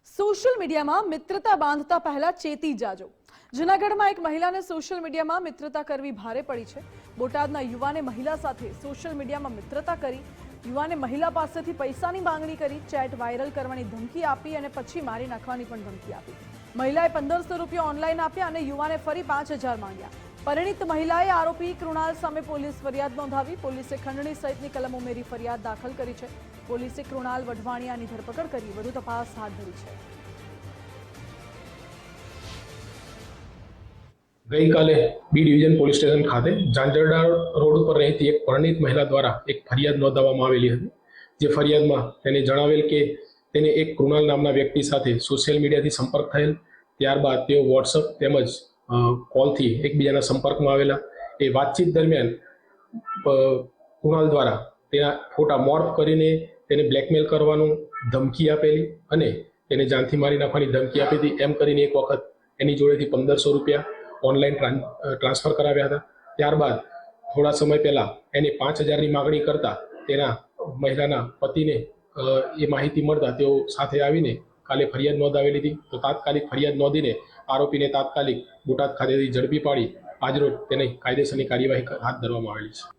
Social મીડિયામાં મિત્રતા બાંધતા પહેલા ચેતી જાજો। જૂનાગઢમાં એક મહિલાને સોશિયલ મીડિયામાં મિત્રતા કરવી ભારે પડી છે। બોટાદના યુવાને મહિલા સાથે સોશિયલ મીડિયામાં મિત્રતા કરી। યુવાને મહિલા પાસેથી પૈસાની માંગણી કરી, ચેટ વાયરલ કરવાની ધમકી આપી અને પછી મારી નાખવાની પણ ધમકી આપી। મહિલાએ 1500 રૂપિયા ઓનલાઈન આપ્યા અને યુવાને ફરી 5000 માંગ્યા। પરિણીત મહિલાએ આરોપી કૃણાલ સામે પોલીસ ફરિયાદ નોંધાવી। પોલીસે ખંડણી સહિતની કલમ ઉમેરી ફરિયાદ દાખલ કરી છે। પોલીસે કૃણાલ વઢવાણિયાની ધરપકડ કરી વધુ તપાસ હાથ ધરી છે। ગઈકાલે બી ડિવિઝન પોલીસ સ્ટેશન ખાતે ઝાંઝરડા રોડ ઉપર રહેતી એક પરિણીત મહિલા દ્વારા એક ફરિયાદ નોંધાવવામાં આવેલી હતી। જે ફરિયાદમાં તેને જણાવેલ કે તેને એક કૃણાલ નામના વ્યક્તિ સાથે સોશિયલ મીડિયાથી સંપર્ક થયેલ, ત્યારબાદ તેઓ વોટ્સઅપ તેમજ કોલથી એકબીજાના સંપર્કમાં આવેલા। એ વાતચીત દરમિયાન કૃણાલ દ્વારા તેના ફોટા મોર્ફ કરીને તેને બ્લેકમેલ કરવાનું ધમકી આપેલી અને તેને જાનથી મારી નાખવાની ધમકી આપી હતી। એમ કરીને એક વખત એની જોડેથી 1500 રૂપિયા ઓનલાઈન ટ્રાન્સફર કરાવ્યા હતા। ત્યારબાદ થોડા સમય પહેલા એને 5000ની માગણી કરતા તેના મહિલાના પતિને એ માહિતી મળતા તેઓ સાથે આવીને કાલે ફરિયાદ નોંધાવેલી હતી। તો તાત્કાલિક ફરિયાદ નોંધીને આરોપીને તાત્કાલિક બોટાદ ખાતેથી ઝડપી પાડી આજરોજ તેને કાયદેસરની કાર્યવાહી હાથ ધરવામાં આવેલી છે।